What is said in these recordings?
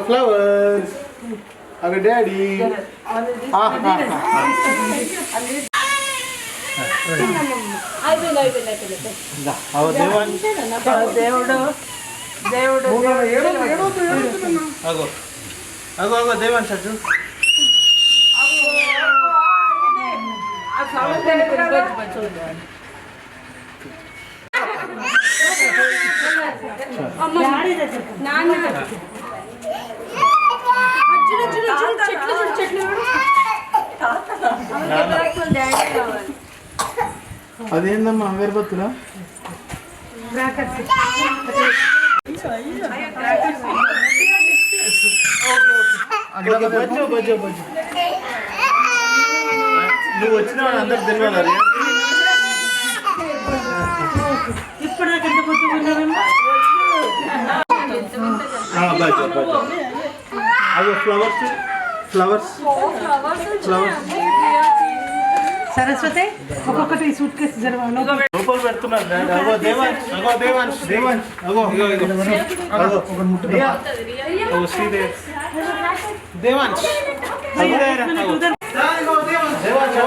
Flowers అవి daddy దేవుడు దేవుడు అగో అగో అగో దేవాన్ సజ్జు అదేందమ్మా అగరబత్తులా నువ్వు వచ్చిన అందరికి తెలియాలి ఇప్పుడు అవి ఫ్లవర్స్ ఫ్లవర్స్ ఫ్లవర్స్ సరస్వతి ఒక్కొక్కటి సూట్ కేసు జరగాలి లోపల పెడుతున్నారు అగో దేవాన్ అగో దేవాన్ దేవాన్ అగో అగో ఒక ముట్టు అగో శ్రీదేవ్ దేవాన్ శ్రీదేవ్ అగో దేవాన్ దేవాన్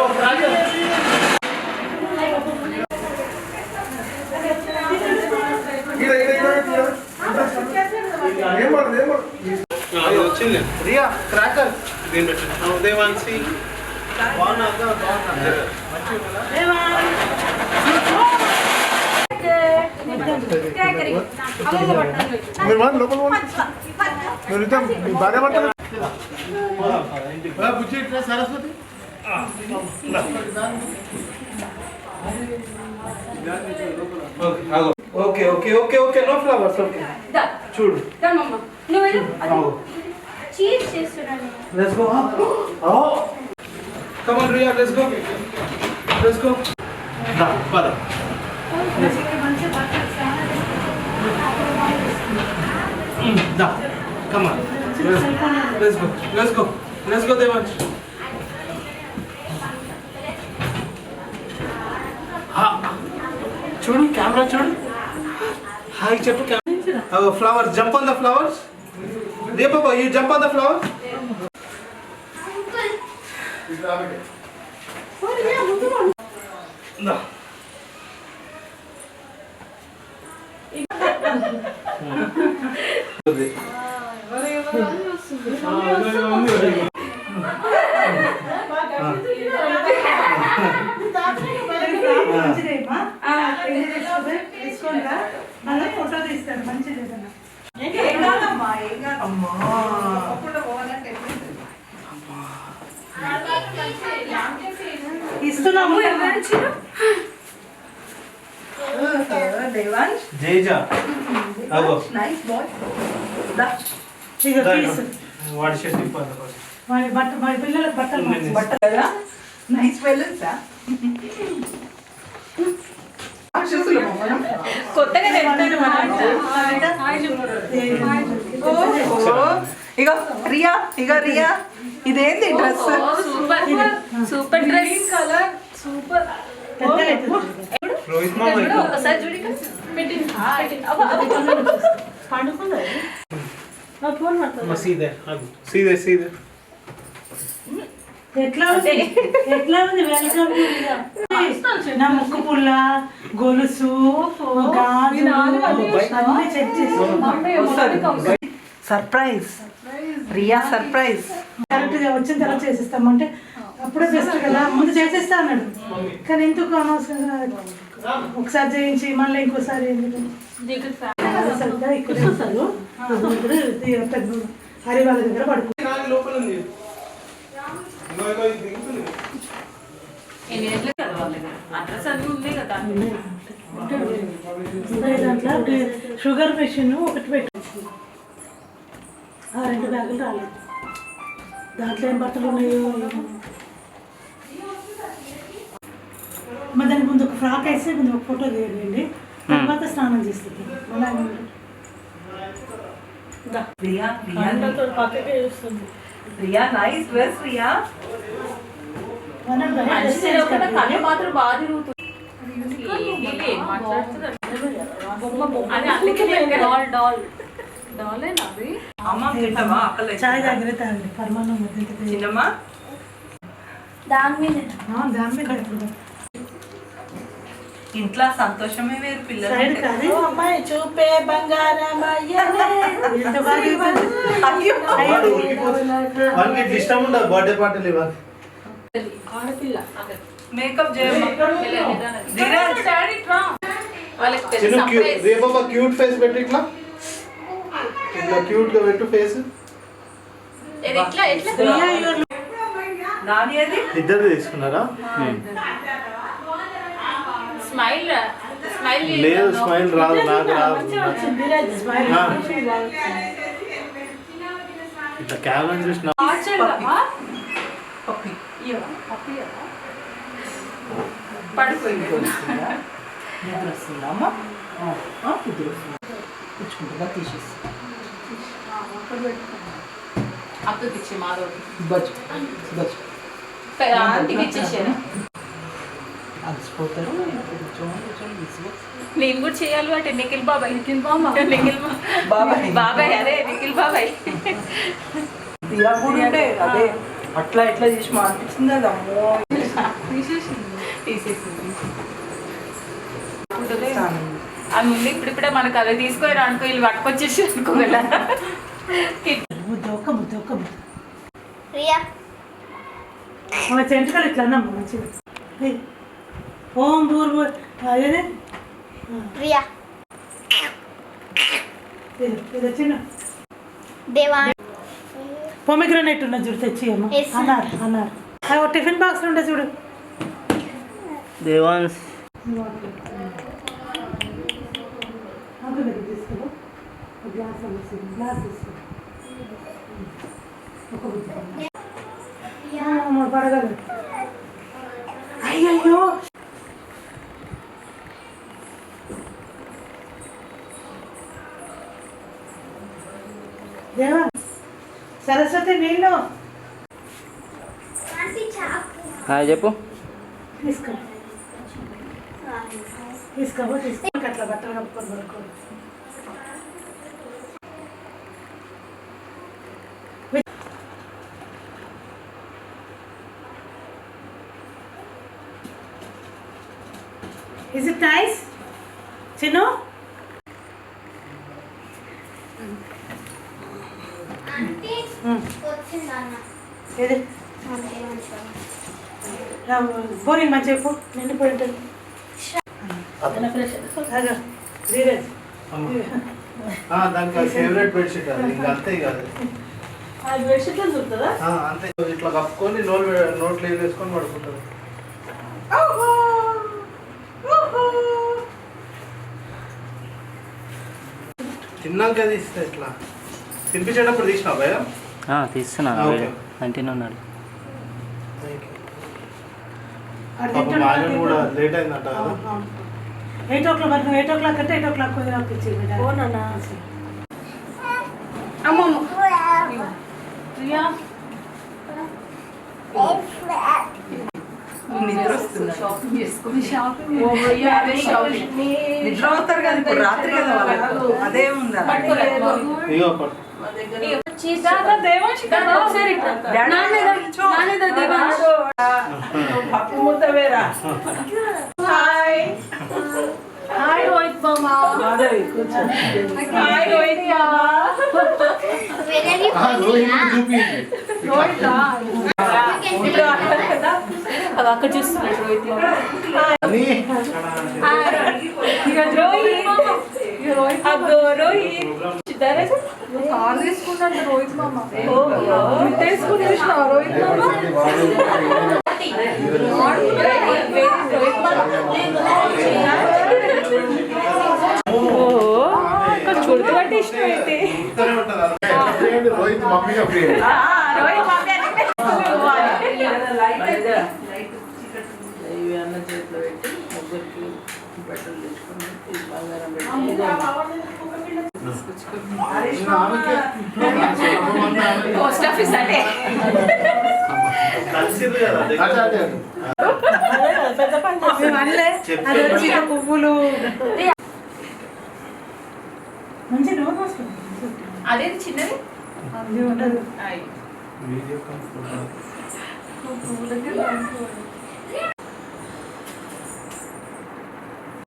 వచ్చింది రియా క్రాకర్ దీని పెట్టండి దేవాన్సి బాగున్నా Saraswati okay okay okay okay no flowers okay చూడు let's go oh come on Riya let's go da pada da come on let's go Devansh ha చూడు కెమెరా చూడు హాయ్ చెప్పు camera flowers jump on the flowers Dear Papa, you jump on the flower? No. Photo తీస్తాడు మంచిది ఇస్తున్నాము వాడి పిల్లలకు బట్టలు nice బెలూన్సా కొత్తగా ఇగో రియా ఇగో రియా ఇదేంటి dress super dress colour super ఎట్లా ఉంది వెల్కమ్ నా ముక్కు పుల్ల గొలుసు సర్ప్రైజ్ రియా సర్ప్రైజ్ కరెక్ట్గా వచ్చిన తర్వాత చేసేస్తామంటే అప్పుడే బెస్ట్ కదా ముందు చేసేస్తా అన్నాడు కానీ ఎందుకు అనవసరంగా ఒకసారి చేయించి మళ్ళీ ఇంకోసారి ఇక్కడ వస్తారు హరి వాళ్ళ దగ్గర పడుకుంటారు దాంట్లో షుగర్ మెషిన్ ఒకటి పెట్టచ్చు 2 బ్యాగులు రాలేదు దాంట్లో ఏం బట్టలు ఉన్నాయో మరి దానికి ముందు ఒక ఫ్రాక్ వేసి ముందు ఒక ఫోటో తీయండి తర్వాత స్నానం చేస్తుంది రియా నైస్ డ్రెస్ రియా మాత్రం బాగా తిరుగుతుంది చాయ్ జాగ్రత్త అండి పరమాన్నం చిన్నమ్మా దాని మీద ఇంట్లో సంతోషమే వేరు పిల్లలు సైడ్ కాదు అమ్మాయి చూపే బంగారం ఎంత బాగా వాళ్ళకి ఇష్టం ఉండదు బర్త్డే పార్టీలు ఇవ్వాలి. మేకప్ చేయమ్మా రేపు క్యూట్ ఫేస్ పెట్టి ఇట్లా క్యూట్ గా పెట్టు ఫేస్. నాని అది ఇద్దరు తీసుకున్నారా? లేదు స్మైల్ రాదు, నాకు రాదు. ఇట్లా క్యామెరా చూసిన పడిపోయింది నిద్ర వస్తుందా అమ్మ? నిద్ర వస్తుంది. పుచ్చుకుంటుందా తీసేసి అక్కడికి మాధవ్ బజ్జు బజ్జు ఆంటీకి ఇచ్చేసాను. అలసిపోతారు. నేను కూడా చేయాలి అంటే నిఖిల్ బాబాయ్ బాబాయ్ బాబాయ్ అదే నిఖిల్ బాబాయ్ తీరా కూడా ఉండే అదే అట్లా ఎట్లా చేసి అనిపించింది అది అమ్మో తీసేసింది. అది ముందు ఇప్పుడిప్పుడే మనకు అదే తీసుకొని అనుకో వీళ్ళు పట్టుకొచ్చేసి అనుకోగల ముద్ద ఒక్క ముద్ద చెంటుకలు ఇట్లా అన్నమ్మ మంచిగా. ఓం బూర్ బూర్ అదే ప్రియా ఇది చిన్న పొమిగ్రనేట్ ఉన్న చూడు తెచ్చి అమ్మ అన్నారు టిఫిన్ బాక్స్ ఉండే చూడు దేవాన్స్ తీసుకో గ్లాస్ తీసుకో పడగలరు. అయ్యయ్యో దేవా సరస్వతి నీళ్ళు చెప్పు. తీసుకో అట్లా బట్టలు కప్పుకొని పడుకో. Is it nice? Chino? ఏది బోరింగ్ మంచి చెప్పు నిండిపోయి ఉంటుంది. దానికి ఫేవరెట్ బెడ్షీట్ అది ఇంకా అంతే కాదు. బెడ్షీట్ చూస్తుందా అంతే ఇట్లా కప్పుకొని నోట్లు వేసుకొని పడుకుంటారు. తిన్నాక తీస్తే ఇట్లా తినిపించేటప్పుడు తీసినా భయ తీస్తున్నా కంటిన్యూ ఉన్నాడు. కూడా లేట్ అయిందంట కదా. 8 o'clock వరకు 8 o'clock అంటే 8 o'clock పంపించి నిద్ర వస్తుంది. నిద్ర అవుతారు కదా ఇప్పుడు రాత్రి కదా వాళ్ళకు అదే ఉంది. పప్పు ముద్ద వేరా. హాయ్ రోహిత్ మామా. హాయ్ రోహిత్ మామా. అది అక్కడ చూస్తున్నాడు రోహిత్ మామా. కార్ తీసుకున్నాడు రోహిత్ మామ. తీసుకుని రోహిత్ మామ చూడదు అంటే ఇష్టం అయితే రోహిత్ మమ్మీగా రోహిత్ మమ్మీ ఇవి అన్న చేతిలో పెట్టి ముగ్గురికి బట్టలు తెచ్చుకొని బంగారం పెట్టి పోస్ట్ ఆఫీస్ అంటే కలిసి కదా మేము అనలే అది వచ్చి ఇక పువ్వులు మంచి నోట్ వస్తుంది అదేది చిన్నది అది ఉండదు అయ్యి. Video call photo